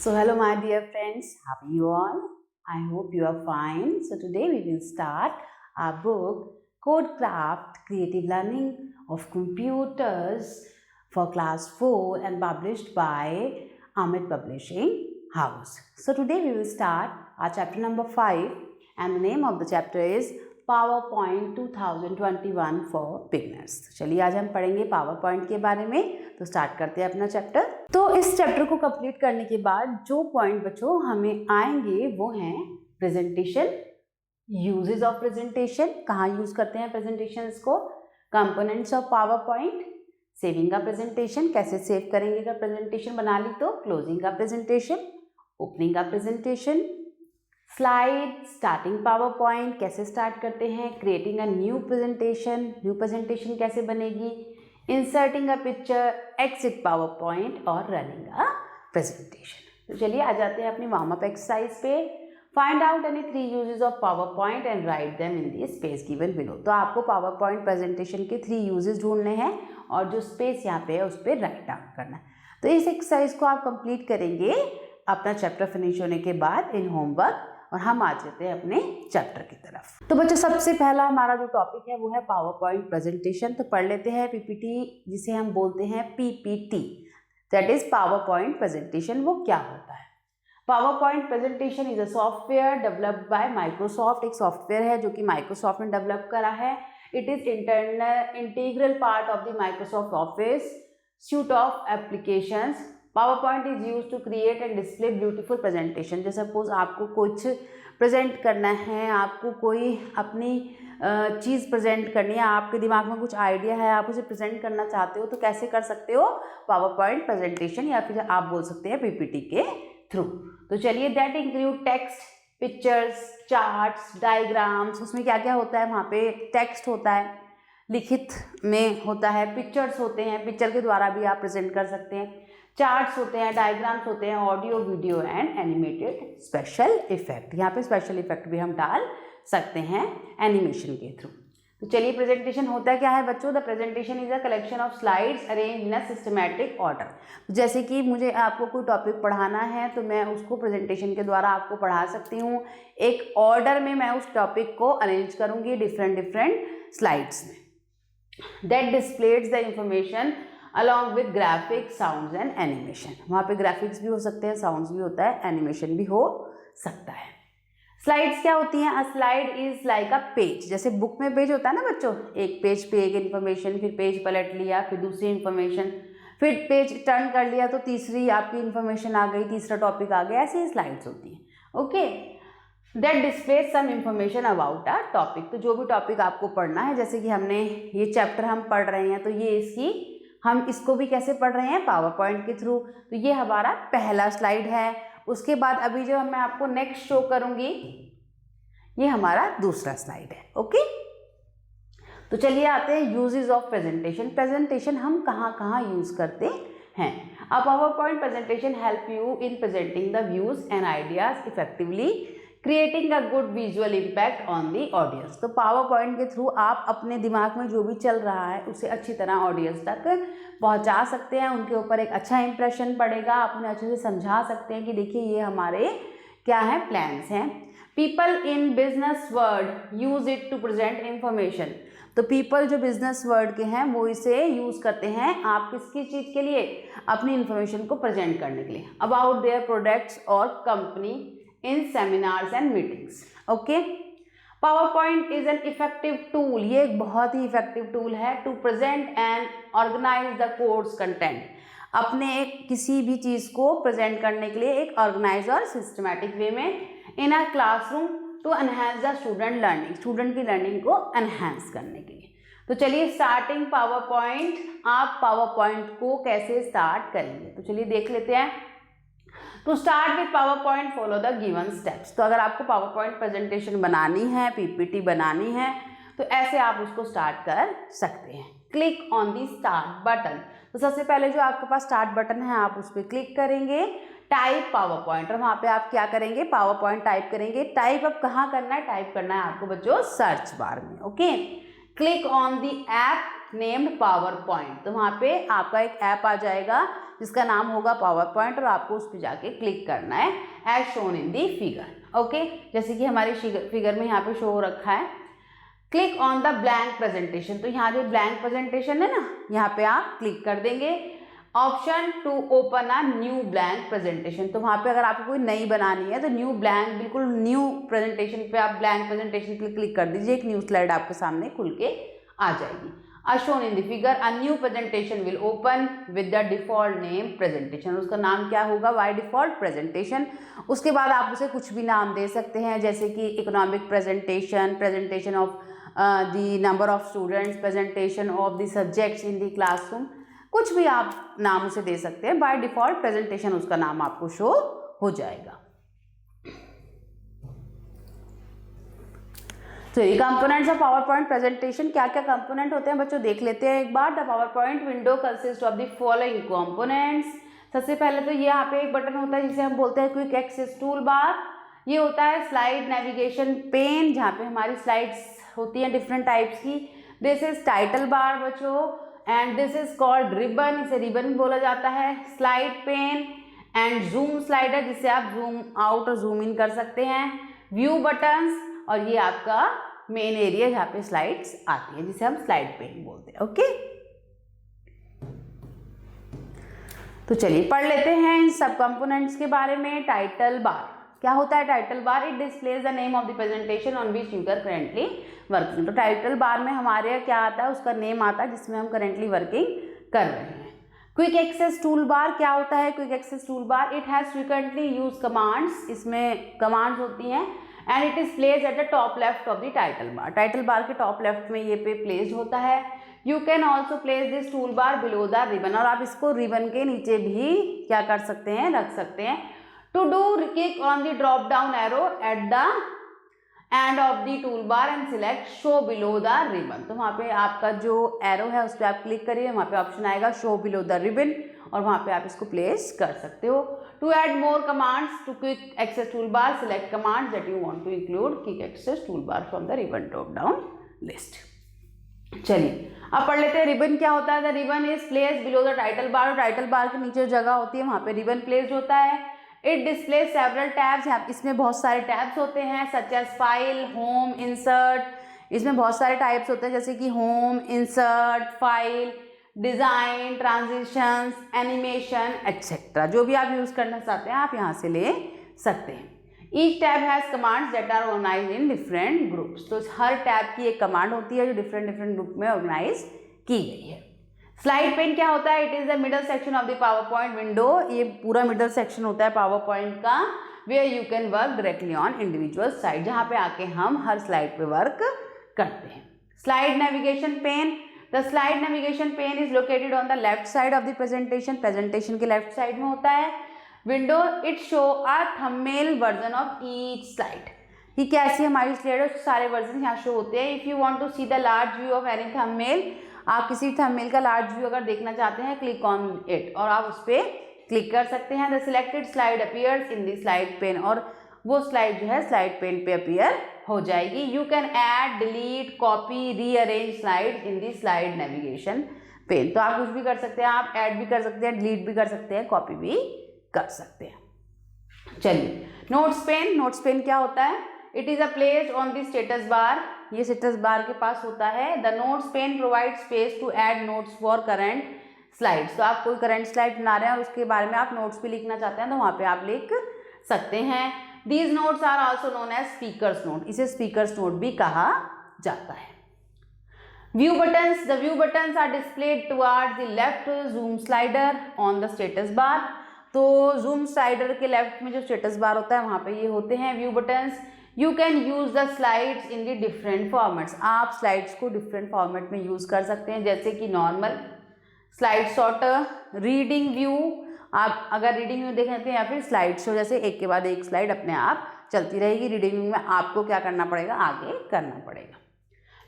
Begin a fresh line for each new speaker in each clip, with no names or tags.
So hello my dear friends, how are you all? I hope you are fine. So today we will start our book Codecraft Creative Learning of Computers for class 4 and published by Amit Publishing House. So today we will start our chapter number 5 and the name of the chapter is PowerPoint 2021 for beginners. चलिए आज हम पढ़ेंगे PowerPoint के बारे में, तो start करते हैं अपना चैप्टर। तो इस चैप्टर को कंप्लीट करने के बाद जो पॉइंट बच्चों हमें आएंगे वो हैं प्रेजेंटेशन, यूजेस ऑफ प्रेजेंटेशन, कहाँ यूज करते हैं प्रेजेंटेशंस को, कंपोनेंट्स ऑफ PowerPoint, सेविंग का प्रेजेंटेशन, कैसे सेव करेंगे अगर प्रेजेंटेशन बना ली तो, क्लोजिंग का प्रेजेंटेशन, ओपनिंग का प्रेजेंटेशन, स्लाइड, स्टार्टिंग PowerPoint कैसे स्टार्ट करते हैं, क्रिएटिंग अ न्यू प्रेजेंटेशन कैसे बनेगी, inserting a picture, exit PowerPoint और रनिंग अ प्रेजेंटेशन। तो चलिए आ जाते हैं अपनी वार्म अप एक्सरसाइज पे। Find out any 3 uses of PowerPoint and write them in the space given below. तो आपको PowerPoint प्रेजेंटेशन के 3 यूजेस ढूंढने हैं और जो स्पेस यहाँ पे है उस पर राइट डाउन करना है। तो इस एक्सरसाइज को आप कंप्लीट करेंगे अपना चैप्टर फिनिश होने के बाद इन होमवर्क, और हम आ जाते हैं अपने चैप्टर की तरफ। तो बच्चों सबसे पहला हमारा जो टॉपिक है वो है PowerPoint प्रेजेंटेशन। तो पढ़ लेते हैं पीपीटी, जिसे हम बोलते हैं PPT, that is PowerPoint presentation. वो क्या होता है? PowerPoint presentation is a software developed by Microsoft. एक सॉफ्टवेयर है जो कि माइक्रोसॉफ्ट ने डेवलप करा है। It is integral part of the Microsoft office suite of applications. PowerPoint is used to create and display beautiful presentation. जैसे suppose आपको कुछ प्रेजेंट करना है, आपको कोई अपनी चीज़ प्रेजेंट करनी है, आपके दिमाग में कुछ आइडिया है, आप उसे प्रेजेंट करना चाहते हो, तो कैसे कर सकते हो? PowerPoint प्रेजेंटेशन, या फिर आप बोल सकते हैं पीपीटी के थ्रू। तो चलिए, that include text, pictures, charts, diagrams. उसमें क्या क्या होता है? वहाँ पे टेक्स्ट होता है, लिखित में होता है, पिक्चर्स होते हैं, पिक्चर के द्वारा भी आप प्रेजेंट कर सकते हैं, चार्ट्स होते हैं, डायग्राम्स होते हैं, audio, video and animated special effect. यहाँ पे स्पेशल इफेक्ट भी हम डाल सकते हैं एनिमेशन के थ्रू। तो चलिए, प्रेजेंटेशन होता क्या है बच्चों? The presentation is a collection of slides arrange in a systematic order. जैसे कि मुझे आपको कोई टॉपिक पढ़ाना है तो मैं उसको प्रेजेंटेशन के द्वारा आपको पढ़ा सकती हूँ। एक ऑर्डर में मैं उस टॉपिक को अरेंज करूँगी डिफरेंट स्लाइड्स में। That displays the information along with graphics, sounds and animation. वहाँ पे ग्राफिक्स भी हो सकते हैं, साउंड्स भी होता है, एनिमेशन भी हो सकता है। स्लाइड्स क्या होती हैं? A slide is like a page. जैसे बुक में पेज होता है ना बच्चों, एक पेज पे एक इन्फॉर्मेशन, फिर पेज पलट लिया, फिर दूसरी इन्फॉर्मेशन, फिर पेज टर्न कर लिया तो तीसरी आपकी इन्फॉर्मेशन आ गई, तीसरा टॉपिक आ गया, ऐसी स्लाइड्स होती हैं। Okay, that displays some information about a topic. तो जो भी टॉपिक आपको पढ़ना है, जैसे कि हमने ये चैप्टर हम पढ़ रहे हैं, तो ये इसकी हम इसको भी कैसे पढ़ रहे हैं? PowerPoint के थ्रू। तो ये हमारा पहला स्लाइड है। उसके बाद अभी जो मैं आपको नेक्स्ट शो करूंगी, ये हमारा दूसरा स्लाइड है। ओके, तो चलिए आते हैं यूजेस ऑफ प्रेजेंटेशन। प्रेजेंटेशन हम कहाँ कहाँ यूज करते हैं? अ PowerPoint presentation help you in presenting the views and ideas effectively, creating a good visual impact on the audience. तो PowerPoint के थ्रू आप अपने दिमाग में जो भी चल रहा है उसे अच्छी तरह ऑडियंस तक पहुंचा सकते हैं, उनके ऊपर एक अच्छा इंप्रेशन पड़ेगा, आप उन्हें अच्छे से समझा सकते हैं कि देखिए ये हमारे क्या है, प्लान्स हैं। People in business world use it to present information. तो पीपल जो बिजनेस वर्ड के हैं वो इसे यूज करते हैं, आप किसकी चीज के लिए? अपनी इंफॉर्मेशन को प्रेजेंट करने के लिए, अबाउट देयर प्रोडक्ट्स और company in seminars and meetings. Okay, PowerPoint is an effective tool. ये एक बहुत ही effective tool है to present and organize the course content. अपने किसी भी चीज़ को प्रेजेंट करने के लिए एक ऑर्गेनाइज और सिस्टमैटिक वे में in a classroom to enhance the student learning, student की लर्निंग को एनहेंस करने के लिए। तो चलिए, स्टार्टिंग PowerPoint, आप PowerPoint को कैसे स्टार्ट करेंगे? तो चलिए देख लेते हैं। To start with PowerPoint follow the given steps. तो अगर आपको PowerPoint प्रेजेंटेशन बनानी है, पीपीटी बनानी है, तो ऐसे आप उसको स्टार्ट कर सकते हैं। Click on the start button. तो सबसे पहले जो आपके पास स्टार्ट बटन है आप उस पर क्लिक करेंगे। टाइप PowerPoint, और वहाँ पे आप क्या करेंगे? PowerPoint टाइप करेंगे। टाइप अब कहाँ करना है? टाइप करना है आपको बच्चों सर्च बार में। Okay, click on the app named power point. तो वहाँ पे आपका एक ऐप आ जाएगा जिसका नाम होगा पावर पॉइंट और आपको उस पर जाके क्लिक करना है as shown in the figure. Okay, जैसे कि हमारी फिगर में यहाँ पे शो हो रखा है, click on the blank presentation. तो यहाँ जो ब्लैंक प्रेजेंटेशन है ना, यहाँ पे आप क्लिक कर देंगे। Option to open a new blank presentation, तो वहाँ पे अगर आपको कोई नई बनानी है तो न्यू ब्लैंक, बिल्कुल न्यू प्रेजेंटेशन पे आप ब्लैंक प्रेजेंटेशन पे क्लिक कर दीजिए। एक न्यू स्लाइड आपके सामने खुल के आ जाएगी। as shown in the figure a new presentation will open with the default name presentation। उसका नाम क्या होगा? by default presentation। उसके बाद आप उसे कुछ भी नाम दे सकते हैं, जैसे कि economic presentation, presentation of the number of students, presentation of the subjects in the classroom, कुछ भी आप नाम उसे दे सकते हैं। बाय डिफॉल्ट प्रेजेंटेशन उसका नाम आपको शो हो जाएगा। तो ये components of power point presentation, क्या क्या कंपोनेंट होते हैं बच्चों देख लेते हैं एक बार। The PowerPoint window consist of the following components. सबसे पहले तो ये यहाँ पे एक बटन होता है जिसे हम बोलते हैं क्विक एक्सेस टूल बार। ये होता है स्लाइड नेविगेशन पेन, जहाँ पे हमारी स्लाइड्स होती हैं डिफरेंट टाइप्स की। दिस इज टाइटल बार बच्चों, and this is called ribbon, इसे रिबन बोला जाता है। Slide pane and zoom slider, जिससे आप जूम आउट और जूम इन कर सकते हैं। व्यू बटन्स, और ये आपका मेन एरिया जहाँ पे स्लाइड्स आती है जिसे हम स्लाइड पेन बोलते हैं। ओके, तो चलिए पढ़ लेते हैं इन सब कंपोनेंट्स के बारे में। टाइटल बार क्या होता है? Title bar it displays the name of the presentation on which you are currently working. तो टाइटल बार में हमारे क्या आता है? उसका नेम आता है जिसमें हम करेंटली वर्किंग कर रहे हैं। क्विक एक्सेस टूल बार क्या होता है? Quick access tool bar it has frequently use commands, इसमें कमांड्स होती हैं, and it is placed at the top left of the title bar. Title bar के टॉप लेफ्ट में ये पे प्लेस्ड होता है। You can also place this tool bar below the ribbon, और आप इसको रिबन के नीचे भी क्या कर सकते हैं? रख सकते हैं। To do click on the drop down arrow at the end of the tool bar and select show below the ribbon. तो वहाँ पे आपका जो एरो है उस पर आप क्लिक करिए, वहाँ पे ऑप्शन आएगा शो बिलो द रिबन, और वहाँ पे आप इसको प्लेस कर सकते हो। To add more commands to quick access tool bar select commands that you want to include quick access tool bar from the ribbon drop down list. चलिए अब पढ़ लेते हैं रिबन क्या होता है। The ribbon is placed below the title bar, title bar के नीचे जगह होती है वहाँ पे रिबन प्लेस्ड होता है। इट डिस्प्ले सेवरल टैब्स, इसमें बहुत सारे टैब्स होते हैं, such as file, home, insert. इसमें बहुत सारे टाइप्स होते हैं जैसे कि home, insert, file, design, transitions, animation etcetera. जो भी आप यूज करना चाहते हैं आप यहाँ से ले सकते हैं। Each tab has commands that are organised in different groups. तो हर टैब की एक कमांड होती है जो डिफरेंट ग्रुप में ऑर्गेनाइज की गई है। स्लाइड पेन क्या होता है? It is the middle section of the PowerPoint window. ये पूरा मिडल सेक्शन होता है पावर पॉइंट का, where you can work directly on individual slide, जहाँ पे आके हम हर स्लाइड पे वर्क करते हैं। Slide navigation pane, the slide navigation pane is located on the left side of the presentation. Presentation के लेफ्ट साइड में होता है। Window it show a thumbnail version of each slide. कि कैसी हमारी स्लाइड है, सारे वर्जन यहाँ शो होते हैं। If you want to see the large view of any thumbnail, आप किसी थंबनेल का लार्ज व्यू अगर देखना चाहते हैं, क्लिक ऑन इट, और आप उस पर क्लिक कर सकते हैं। The selected slide appears in the slide pane, और वो स्लाइड जो है स्लाइड पेन पे अपीयर हो जाएगी। You can add, delete, copy, rearrange slide in the slide navigation pane. तो आप कुछ भी कर सकते हैं, आप ऐड भी कर सकते हैं, डिलीट भी कर सकते हैं, कॉपी भी कर सकते हैं। चलिए नोट्स पेन, नोट्स पेन क्या होता है? It is a place on the status bar, ये स्टेटस बार के पास होता है। The notes pane provide space to add notes for current slides. तो आप कोई करंट स्लाइड बना रहे हैं और उसके बारे में आप नोट्स भी लिखना चाहते हैं तो वहाँ पे आप लिख सकते हैं। These notes are also known as speakers note, इसे स्पीकर्स नोट भी कहा जाता है। View buttons, the view buttons are displayed towards the left zoom slider on the status bar. तो जूम स्लाइडर के लेफ्ट में जो स्टेटस बार होता है वहाँ पे ये होते हैं view buttons. You can use the slides in the different formats. आप स्लाइड्स को डिफरेंट फॉर्मेट में यूज कर सकते हैं, जैसे कि normal, slide sorter, reading view, आप अगर रीडिंग व्यू देख लेते हैं, या फिर स्लाइड शो, जैसे एक के बाद एक स्लाइड अपने आप चलती रहेगी। रीडिंग व्यू में आपको क्या करना पड़ेगा? आगे करना पड़ेगा।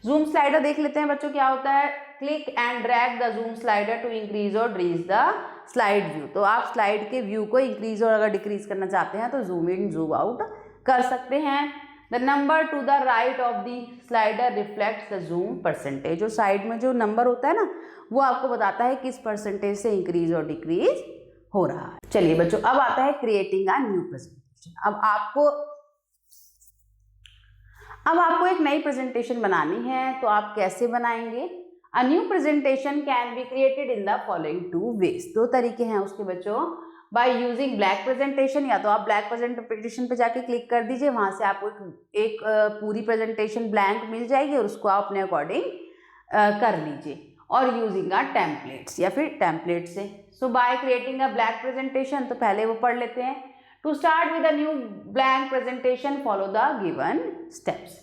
जूम स्लाइडर देख लेते हैं बच्चों क्या होता है। Click and drag the zoom slider to increase और डिक्रीज द स्लाइड व्यू। तो आप स्लाइड के व्यू को इंक्रीज और अगर डिक्रीज करना चाहते हैं तो जूम इन, जूम आउट कर सकते हैं। The number two the right of the slider reflects the zoom percentage. जो साइड में जो नंबर होता है ना, वो आपको बताता है किस परसेंटेज से इंक्रीज और डिक्रीज हो रहा है। चलिए बच्चों, अब आता है क्रिएटिंग अ न्यू प्रेजेंटेशन। अब आपको एक नई प्रेजेंटेशन बनानी है, तो आप कैसे बनाएंगे? A new presentation can be created in the following 2 ways. 2 तरीके हैं उसके बच्चों। बाय यूजिंग ब्लैंक प्रेजेंटेशन, या तो आप ब्लैंक प्रेजेंटेशन पे जाके क्लिक कर दीजिए, वहां से आपको एक पूरी प्रेजेंटेशन ब्लैंक मिल जाएगी और उसको आप अपने अकॉर्डिंग कर लीजिए। और यूजिंग अ टेम्पलेट्स, या फिर टेम्पलेट से। So by creating a blank presentation, तो पहले वो पढ़ लेते हैं। To start with a new blank presentation, follow the given steps.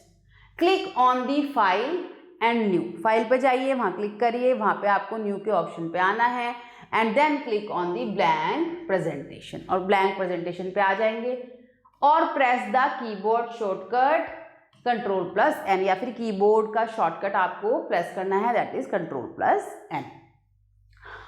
Click on the file and new. File पे जाइए, वहां क्लिक करिए, वहां पे आपको न्यू के ऑप्शन पे आना है, and then click on the blank presentation, और ब्लैंक प्रेजेंटेशन पे आ जाएंगे। और press the keyboard shortcut Ctrl+N, या फिर कीबोर्ड का शॉर्टकट आपको प्रेस करना है, that is Ctrl+N।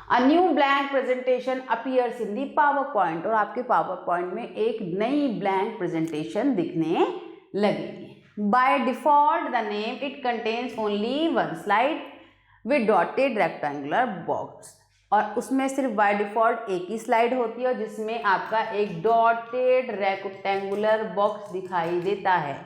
A new blank presentation appears in the power point, और आपके पावर पॉइंट में एक नई ब्लैंक प्रेजेंटेशन दिखने लगेगी। By default the name it contains only 1 slide with dotted rectangular box, और उसमें सिर्फ बाय डिफॉल्ट एक ही स्लाइड होती है, जिसमें आपका एक डॉटेड रेक्टेंगुलर बॉक्स दिखाई देता है,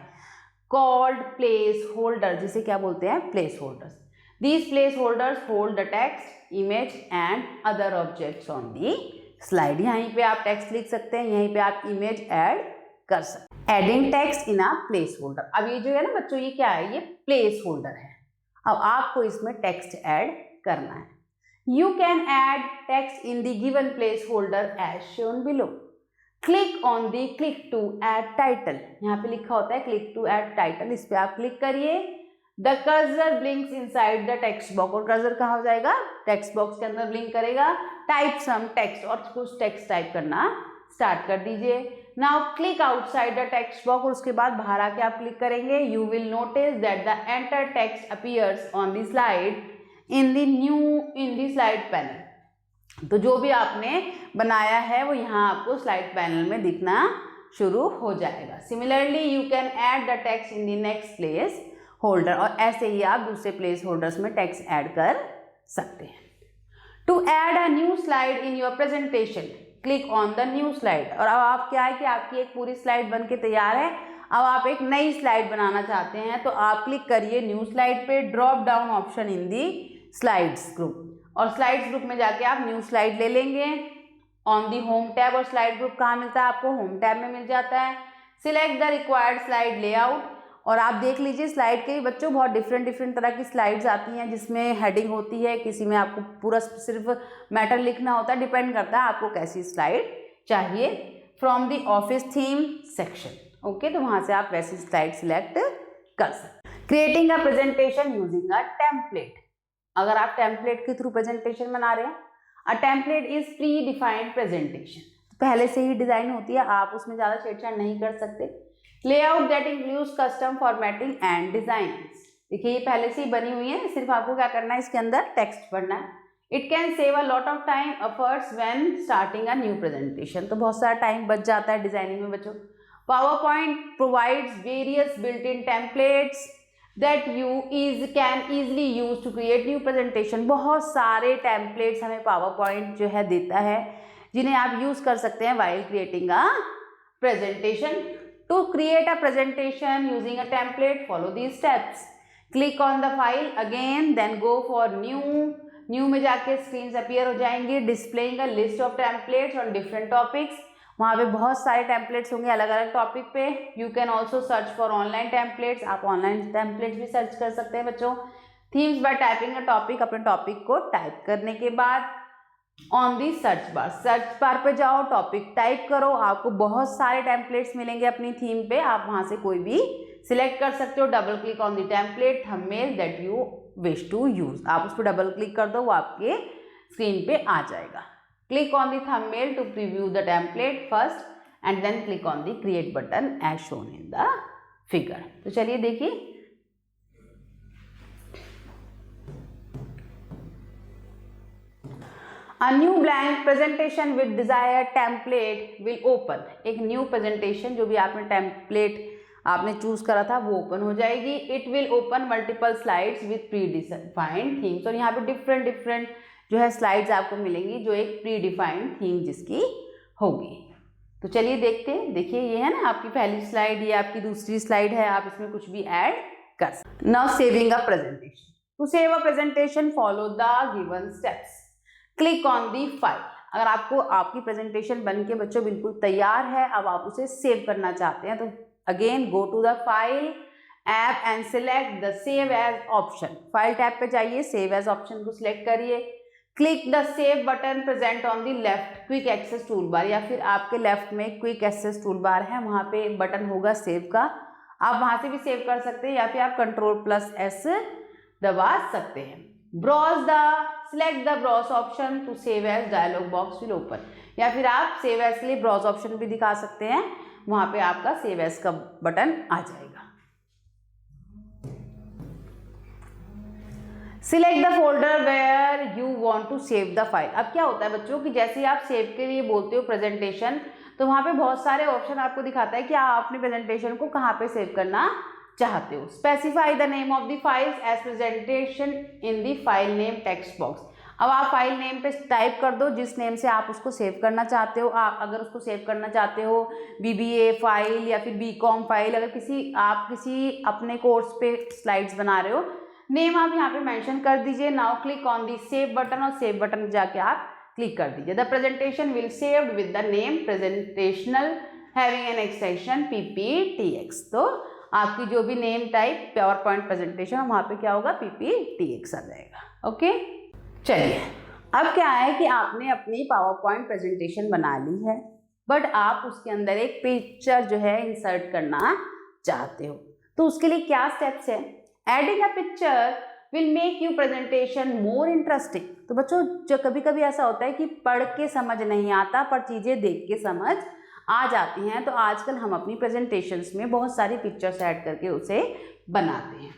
कॉल्ड प्लेस होल्डर, जिसे क्या बोलते हैं? Place holders. These placeholders hold the text, image and other objects on the slide। यहीं पे आप टेक्स्ट लिख सकते हैं, यहीं पे आप इमेज ऐड कर सकते हैं। Adding text in a place holder. अब ये जो है ना बच्चों, ये क्या है? ये प्लेस होल्डर है। अब आपको इसमें टेक्स्ट ऐड करना है। You can add text in the given placeholder as shown below. Click on the click to add title। यहाँ पे लिखा होता है click to add title, इस पे आप क्लिक करिए। The cursor blinks inside the text box, और कर्सर कहाँ हो जाएगा? टेक्स्ट बॉक्स के अंदर ब्लिंक करेगा। टाइप सम टेक्स्ट, और कुछ टेक्स्ट टाइप करना स्टार्ट कर दीजिए। Now click outside the text box, और उसके बाद बाहर आके आप क्लिक करेंगे। You will notice that the enter text appears on the slide in the slide panel. तो जो भी आपने बनाया है वो यहाँ आपको स्लाइड पैनल में दिखना शुरू हो जाएगा। Similarly you can add the text in the next placeholder, और ऐसे ही आप दूसरे प्लेस होल्डर्स में टेक्स्ट ऐड कर सकते हैं। To add a new slide in your presentation, click on the new slide. और अब आप क्या है कि आपकी एक पूरी स्लाइड बन के तैयार है। अब आप एक नई स्लाइड बनाना चाहते हैं, तो आप क्लिक करिए न्यू स्लाइड पे, drop down option in the slides group, और स्लाइड्स ग्रुप में जाके आप न्यू स्लाइड ले लेंगे ऑन दी होम टैब। और स्लाइड ग्रुप कहाँ मिलता है आपको? होम टैब में मिल जाता है। Select the required slide layout, और आप देख लीजिए स्लाइड के बच्चों बहुत डिफरेंट तरह की स्लाइड्स आती हैं, जिसमें हेडिंग होती है, किसी में आपको पूरा सिर्फ मैटर लिखना होता है। डिपेंड करता है आपको कैसी स्लाइड चाहिए। From the office theme section, okay, तो वहां से आप वैसी स्लाइड सिलेक्ट कर सकते हैं। Creating a presentation using a template. अगर आप टेम्पलेट के थ्रू प्रेजेंटेशन बना रहे हैं, a template is pre defined presentation, पहले से ही डिजाइन होती है, आप उसमें ज्यादा छेड़छाड़ नहीं कर सकते। Layout that includes custom formatting and design. देखिए ये पहले से ही बनी हुई है, सिर्फ आपको क्या करना है, इसके अंदर टेक्स्ट भरना है। It can save a lot of time efforts when starting a new presentation, तो बहुत सारा टाइम बच जाता है डिजाइनिंग में बच्चों। PowerPoint provides various built in templates that can easily use to create new presentation. बहुत सारे टेम्पलेट्स हमें पावर पॉइंट जो है देता है, जिन्हें आप यूज कर सकते हैं while creating a presentation. To create a presentation using a template, follow these steps. Click on the file again, then go for new. New में जाके screens appear हो जाएंगे, displaying a list of templates on different topics. वहाँ पे बहुत सारे templates होंगे अलग अलग टॉपिक पे। You can also search for online templates. आप online templates भी सर्च कर सकते हैं बच्चों। Themes by typing a topic, अपने टॉपिक को टाइप करने के बाद ऑन दी सर्च बार पे जाओ, टॉपिक टाइप करो, आपको बहुत सारे टेम्पलेट्स मिलेंगे अपनी थीम पे, आप वहां से कोई भी सिलेक्ट कर सकते हो। Double click on the template thumbnail that you wish to use, आप उस पर डबल क्लिक कर दो, वो आपके स्क्रीन पे आ जाएगा। Click on the thumbnail to preview the template first, and then click on the create button as shown in the figure. तो चलिए देखिए, A new blank presentation with desired template will open। एक new presentation जो भी आपने template आपने choose करा था वो ओपन हो जाएगी। It will open multiple slides with pre defined themes, और यहाँ पे डिफरेंट डिफरेंट जो है स्लाइड्स आपको मिलेंगी जो एक प्री डिफाइंड थीम जिसकी होगी। तो चलिए देखते हैं। देखिए ये है ना आपकी पहली स्लाइड, ये आपकी दूसरी स्लाइड है, आप इसमें कुछ भी ऐड कर सकते। Now saving a presentation, to save a presentation follow the given steps, click on the file. अगर आपको आपकी प्रेजेंटेशन बन के बच्चों बिल्कुल तैयार है, अब आप उसे सेव करना चाहते हैं, तो again go to the file app and select the save as option. File tab पे जाइए, सेव एज ऑप्शन को सिलेक्ट करिए। Click the save button present on the left quick access tool bar, या फिर आपके लेफ्ट में quick access tool बार है, वहाँ पे बटन होगा सेव का, आप वहाँ से भी सेव कर सकते हैं, या फिर आप Ctrl+S दबा सकते हैं। Browse the select the browse option to save as dialog box will open, या फिर आप सेव एज के लिए ब्राउज ऑप्शन भी दिखा सकते हैं, वहाँ पे आपका सेव एज का बटन आ जाएगा। Select the folder where you want to save the file. अब क्या होता है बच्चों कि जैसे ही आप सेव के लिए बोलते हो प्रेजेंटेशन, तो वहाँ पे बहुत सारे ऑप्शन आपको दिखाता है कि आप अपने प्रेजेंटेशन को कहाँ पे सेव करना चाहते हो। Specify the name of the files as presentation in the file name text box. अब आप फाइल नेम पे टाइप कर दो जिस नेम से आप उसको सेव करना चाहते हो। आप अगर उसको सेव करना चाहते हो BBA फाइल या फिर BCom फाइल, अगर आप किसी अपने कोर्स पे स्लाइड्स बना रहे हो, नेम आप यहाँ पे मेंशन कर दीजिए। Now click on the save button, और सेव बटन पे जाके आप क्लिक कर दीजिए। The presentation will saved with the name presentational having an एक्सटेंशन PPTX। तो आपकी जो भी name type power point presentation वहाँ पे क्या होगा, PPTX आ जाएगा। ओके, चलिए अब क्या है कि आपने अपनी पावर पॉइंट प्रेजेंटेशन बना ली है, बट आप उसके अंदर एक पिक्चर जो है इंसर्ट करना चाहते हो। तो उसके लिए क्या स्टेप्स है? Adding a picture will make you presentation more interesting. तो बच्चों जो कभी कभी ऐसा होता है कि पढ़ के समझ नहीं आता, पर चीज़ें देख के समझ आ जाती हैं। तो आजकल हम अपनी प्रेजेंटेशंस में बहुत सारी पिक्चर्स ऐड करके उसे बनाते हैं।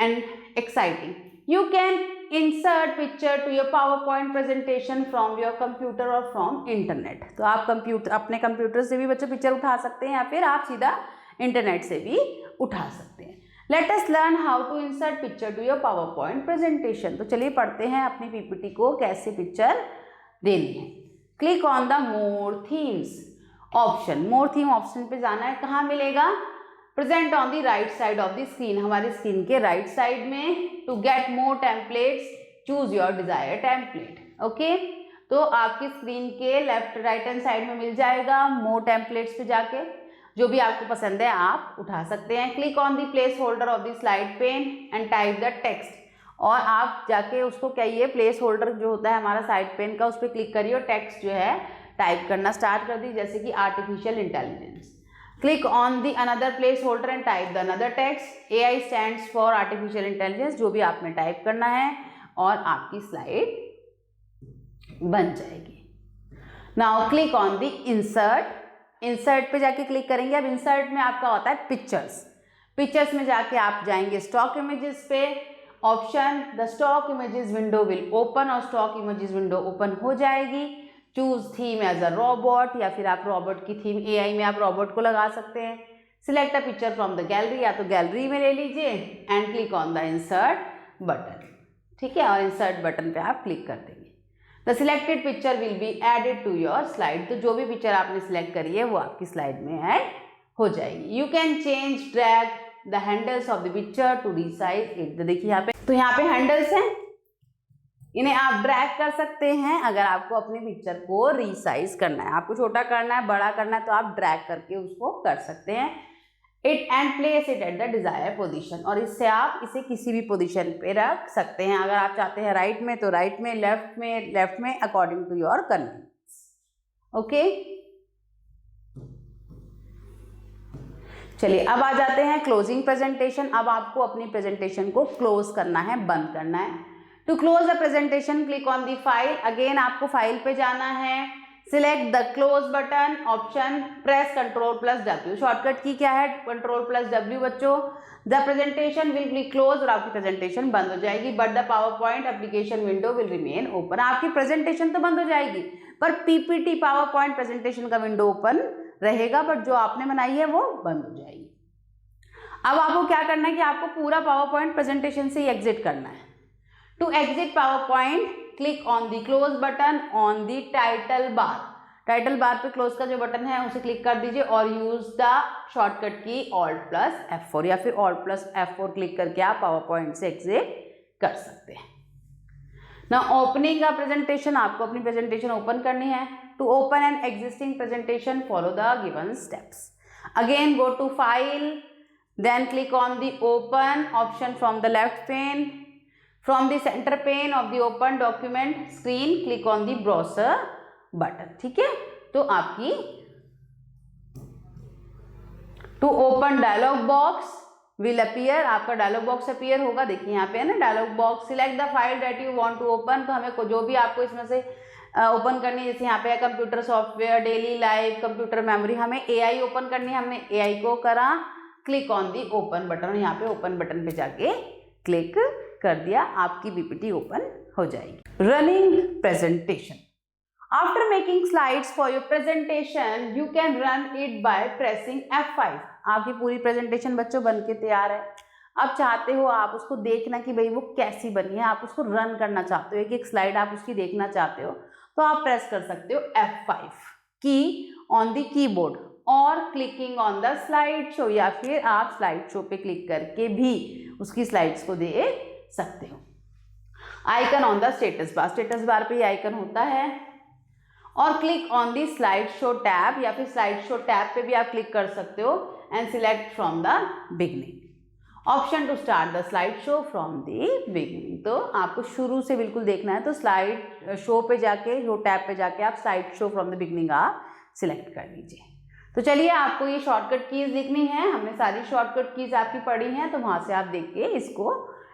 And exciting, you can insert picture to your power point presentation from your computer और फ्रॉम इंटरनेट। तो आप अपने कंप्यूटर से भी बच्चों पिक्चर उठा सकते हैं, या फिर आप सीधा इंटरनेट से भी उठा सकते हैं। Let us learn how to insert picture to your PowerPoint presentation। तो चलिए पढ़ते हैं अपनी PPT को कैसे पिक्चर देनी है। Click on the more themes option. More theme option पे जाना है, कहाँ मिलेगा? Present on the right side of the screen, हमारी स्क्रीन के राइट साइड में। To get more templates choose your desire template. Okay, तो आपकी स्क्रीन के लेफ्ट राइट हैंड साइड में मिल जाएगा। मोर टेम्पलेट्स पे जाके जो भी आपको पसंद है आप उठा सकते हैं। Click on the placeholder of the slide pane and type the text, और आप जाके उसको कहिए, प्लेस होल्डर जो होता है हमारा साइड पेन का, उस पर क्लिक करिए और टेक्स्ट जो है टाइप करना स्टार्ट कर दी, जैसे कि artificial intelligence. Click on the another place holder and type the another text. AI stands for artificial intelligence, जो भी आपने टाइप करना है, और आपकी स्लाइड बन जाएगी। Now click on the insert. Insert पे जाके क्लिक करेंगे। अब इंसर्ट में आपका होता है पिक्चर्स। पिक्चर्स में जाके आप जाएंगे स्टॉक इमेजेस पे, option the stock images window will open, और स्टॉक इमेजेस विंडो ओपन हो जाएगी। Choose theme as a robot, या फिर आप रोबोट की थीम AI में आप रोबोट को लगा सकते हैं। Select a picture from the gallery, या तो गैलरी में ले लीजिए, and click on the insert button. ठीक है, और इंसर्ट बटन पे आप क्लिक कर देंगे। The selected picture will be added to your slide. तो जो भी पिक्चर आपने सिलेक्ट करी है वो आपकी स्लाइड में ऐड हो जाएगी। You can change drag the handles of the picture to resize it. तो देखिए यहाँ पे, तो यहाँ पे हैंडल्स हैं, इन्हें आप ड्रैग कर सकते हैं अगर आपको अपनी पिक्चर को रिसाइज करना है। आपको छोटा करना है, बड़ा करना है, तो आप ड्रैग करके उसको कर सकते हैं। It and place it at the desire position, और इससे आप इसे किसी भी पोजीशन पे रख सकते हैं। अगर आप चाहते हैं राइट में तो राइट में, लेफ्ट में according to your convenience. Okay, चलिए अब आ जाते हैं क्लोजिंग प्रेजेंटेशन। अब आपको अपनी प्रेजेंटेशन को क्लोज करना है, बंद करना है। To close the presentation click on the file. Again आपको फाइल पे जाना है, select the close button option, press Ctrl+W। Shortcut की क्या है? Ctrl+W बच्चों। The presentation will be close, और आपकी प्रेजेंटेशन बंद हो जाएगी, but the PowerPoint application window will remain open. आपकी प्रेजेंटेशन तो बंद हो जाएगी, पर PPT पावर पॉइंट प्रेजेंटेशन का विंडो ओपन रहेगा, बट जो आपने बनाई है वो बंद हो जाएगी। अब आपको क्या करना है कि आपको पूरा पावर पॉइंट प्रेजेंटेशन से ही एग्जिट करना है। To exit PowerPoint click on the close button on the title bar. Title bar पे क्लोज का जो बटन है उसे क्लिक कर दीजिए और यूज द शॉर्टकट की Alt+F4 या फिर Alt+F4 क्लिक करके आप पावर पॉइंट से एग्जिट कर सकते हैं। ना ओपनिंग का प्रेजेंटेशन, आपको अपनी प्रेजेंटेशन ओपन करनी है। To open an existing presentation follow the given steps. Again go to file, then click on the open option from the left pane. From the center pane of the open document screen, click on the browser button। ठीक है, तो आपकी to open dialog box will appear, आपका dialogue box appear होगा। देखिए यहाँ पे है ना dialogue box, select the file that you want to open. तो हमें जो भी आपको इसमें से ओपन करनी है, जैसे यहाँ पे है computer software, daily life, computer memory, हमें AI ओपन करनी है। हमने AI को करा, click on the open button, यहाँ पे ओपन बटन पे जाके क्लिक कर दिया, आपकी PPT ओपन हो जाएगी। Running presentation. After making slides for your presentation you can run it by pressing F5। आपकी पूरी प्रेजेंटेशन बच्चों बन के तैयार है। अब चाहते हो आप उसको देखना कि भाई वो कैसी बनी है, आप उसको रन करना चाहते हो, एक एक स्लाइड आप उसकी देखना चाहते हो, तो आप प्रेस कर सकते हो F5 की ऑन द कीबोर्ड और clicking on the slide show, या फिर आप स्लाइड शो पे क्लिक करके भी उसकी स्लाइड्स को देख सकते हो। आइकन ऑन द स्टेटस बार पे आइकन होता है, और click on the slide show tab, या फिर स्लाइड शो टैब पे भी आप क्लिक कर सकते हो and select from the beginning option to start the slide show from the beginning. तो आपको शुरू से बिल्कुल देखना है तो स्लाइड शो पे जाके, शो टैब पे जाके आप slide show from the beginning आप सिलेक्ट कर लीजिए। तो चलिए, आपको ये शॉर्टकट कीज लिखनी है। हमने सारी शॉर्टकट कीज आपकी पढ़ी हैं, तो वहां से आप देख के इसको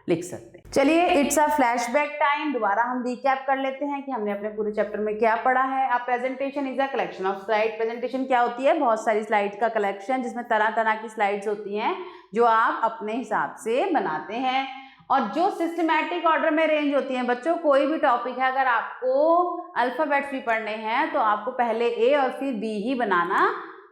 लिख सकते हैं। चलिए, इट्स अ फ्लैशबैक टाइम। दोबारा हम रिकैप कर लेते हैं कि हमने अपने पूरे चैप्टर में क्या पढ़ा है। A presentation is a collection of slide. Presentation क्या होती है? बहुत सारी स्लाइड्स का कलेक्शन, जिसमें तरह तरह की स्लाइड्स होती हैं जो आप अपने हिसाब से बनाते हैं और जो सिस्टमैटिक ऑर्डर में अरेंज होती हैं। बच्चों, कोई भी टॉपिक है, अगर आपको अल्फाबेट्स भी पढ़ने हैं तो आपको पहले ए और फिर बी ही बनाना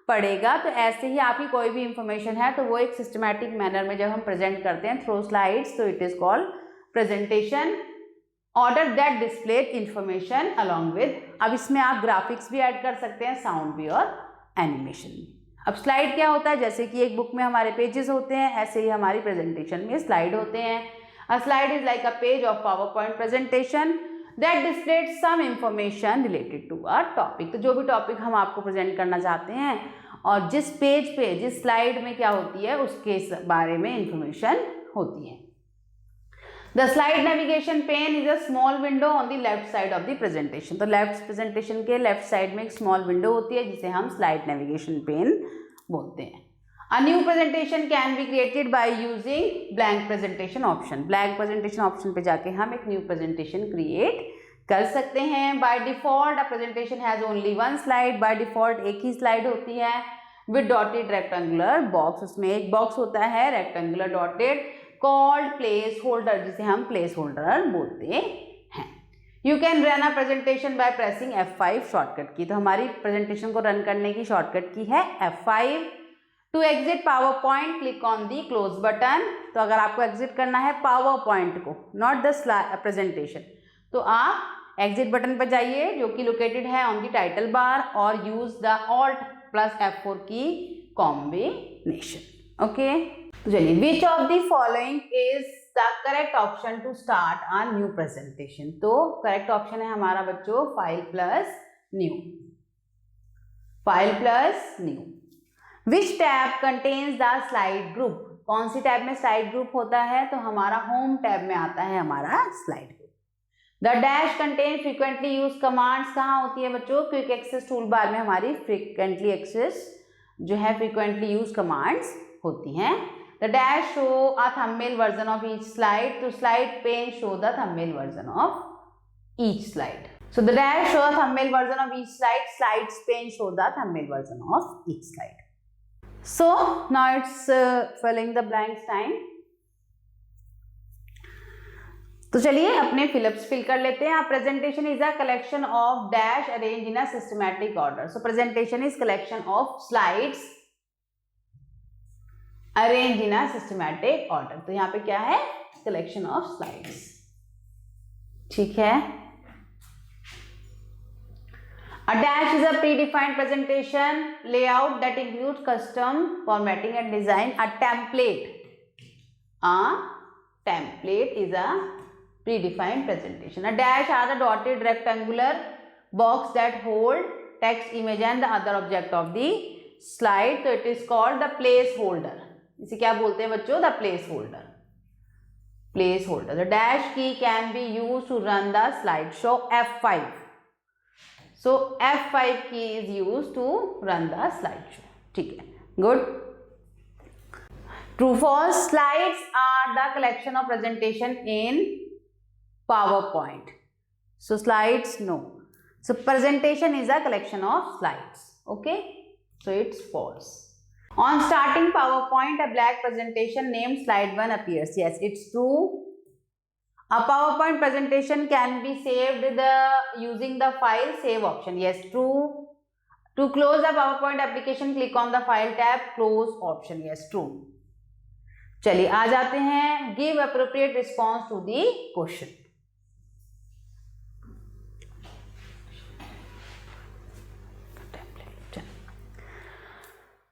पड़ेगा। तो ऐसे ही आपकी कोई भी इंफॉर्मेशन है तो वो एक सिस्टमैटिक मैनर में जब हम प्रेजेंट करते हैं थ्रू स्लाइड्स, तो it is called presentation. Order that displayed information along with. अब इसमें आप ग्राफिक्स भी ऐड कर सकते हैं, साउंड भी और एनिमेशन भी। अब स्लाइड क्या होता है? जैसे कि एक बुक में हमारे पेजेस होते हैं, ऐसे ही हमारी प्रेजेंटेशन में स्लाइड होते हैं। A slide is like a page of power point presentation that displayed some information related to a topic. तो जो भी टॉपिक हम आपको प्रेजेंट करना चाहते हैं और जिस पेज पे, जिस स्लाइड में क्या होती है, उसके बारे में इंफॉर्मेशन होती है। The slide navigation pane is a small window on the left side of the presentation. तो लेफ्ट प्रेजेंटेशन के लेफ्ट साइड में एक स्मॉल विंडो होती है जिसे हम स्लाइड नेविगेशन पेन बोलते हैं। अ new presentation can be created by using blank presentation option. Blank presentation option पे जाके हम एक न्यू प्रेजेंटेशन क्रिएट कर सकते हैं। By default a presentation has only one slide. By default एक ही स्लाइड होती है विद डॉटेड रेक्टेंगुलर बॉक्स। उसमें एक बॉक्स होता है rectangular dotted, called place holder, जिसे हम प्लेस होल्डर बोलते हैं। You can run a presentation by pressing F5 shortcut की। तो हमारी प्रेजेंटेशन को रन करने की शॉर्टकट की है F5। To exit PowerPoint click on the close button. तो अगर आपको एग्जिट करना है पावर पॉइंट को, नॉट द प्रेजेंटेशन, तो आप एग्जिट बटन पर जाइए जो कि लोकेटेड है ऑन दी टाइटल बार, और यूज द Alt+F4 की कॉम्बिनेशन। ओके, तो चलिए, which of the following is the correct option to start a new presentation. तो करेक्ट ऑप्शन है हमारा बच्चों file plus new. File plus new. Which tab contains the slide group. कौन सी tab में स्लाइड ग्रुप होता है? तो हमारा होम टैब में आता है हमारा slide group. The dash contain frequently use commands. कहाँ होती है बच्चों? क्विक एक्सेस टूल बार में हमारी फ्रीक्वेंटली एक्सेस जो है फ्रीक्वेंटली यूज कमांड्स होती हैं। The dash show a thumbnail version of each slide. To slide pane show the thumbnail version of each slide. So the dash show a thumbnail version of each slide. Slides pane show the thumbnail version of each slide. So now it's filling the blanks time. तो चलिए अपने fill-ups fill कर लेते हैं। Presentation is a collection of dash arrange in a systematic order. So presentation is collection of slides arrange in a systematic order. तो यहाँ पे क्या है, कलेक्शन ऑफ स्लाइड्स, ठीक है। A dash is a predefined presentation layout that includes custom formatting and design. A template is a predefined presentation. A dash are the dotted rectangular box that hold text, image and the other object of the slide. So it is called the placeholder. इसे क्या बोलते हैं बच्चों, the placeholder. Placeholder. The dash key can be used to run the slideshow. F5. So F5 key is used to run the slideshow. ठीक है, good. True false. Slides are the collection of presentation in PowerPoint. So slides, no. So presentation is a collection of slides. Okay. So it's false. On starting PowerPoint, a black presentation named slide 1 appears. Yes, it's true. A PowerPoint presentation can be saved using the file save option. Yes, true. To close the PowerPoint application, click on the file tab, close option. Yes, true. चलिए आ जाते हैं, give appropriate response to the question.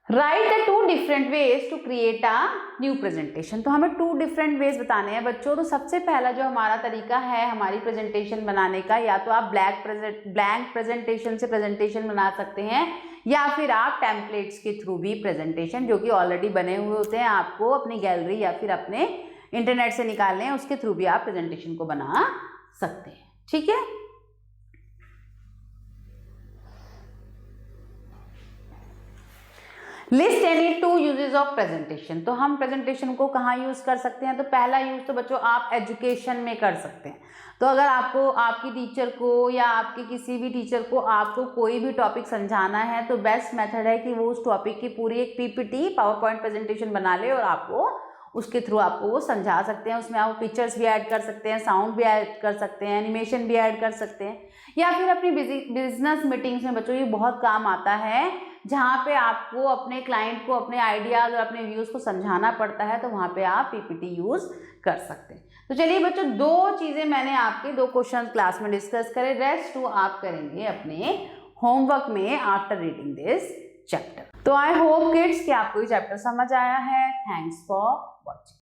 Write the 2 different ways to create a new presentation. तो हमें 2 different ways बताने हैं बच्चों। तो सबसे पहला जो हमारा तरीका है हमारी प्रेजेंटेशन बनाने का, या तो आप ब्लैंक प्रेजेंटेशन से प्रेजेंटेशन बना सकते हैं, या फिर आप टेम्पलेट्स के थ्रू भी प्रेजेंटेशन जो कि ऑलरेडी बने हुए होते हैं आपको अपनी गैलरी या फिर अपने इंटरनेट से निकालने हैं, उसके थ्रू भी आप प्रेजेंटेशन को बना सकते हैं। ठीक है, list any 2 uses of presentation. तो हम प्रेजेंटेशन को कहाँ यूज कर सकते हैं, तो पहला यूज तो बच्चों आप एजुकेशन में कर सकते हैं। तो अगर आपको आपकी टीचर को या आपके किसी भी टीचर को आपको कोई भी टॉपिक समझाना है, तो बेस्ट मेथड है कि वो उस टॉपिक की पूरी एक पीपीटी पावरपॉइंट प्रेजेंटेशन बना ले और आपको उसके थ्रू आपको वो समझा सकते हैं। उसमें आप पिक्चर्स भी ऐड कर सकते हैं, साउंड भी ऐड कर सकते हैं, एनिमेशन भी ऐड कर सकते हैं, या फिर अपनी बिजनेस मीटिंग्स में बच्चों ये बहुत काम आता है, जहाँ पे आपको अपने क्लाइंट को अपने आइडियाज और अपने व्यूज को समझाना पड़ता है, तो वहाँ पे आप पीपीटी यूज कर सकते हैं। तो चलिए बच्चों 2 चीजें मैंने आपके 2 क्वेश्चन क्लास में डिस्कस करे, रेस्ट 2 आप करेंगे अपने होमवर्क में आफ्टर रीडिंग दिस चैप्टर। तो आई होप किड्स कि आपको ये चैप्टर समझ आया है। Thanks for watching.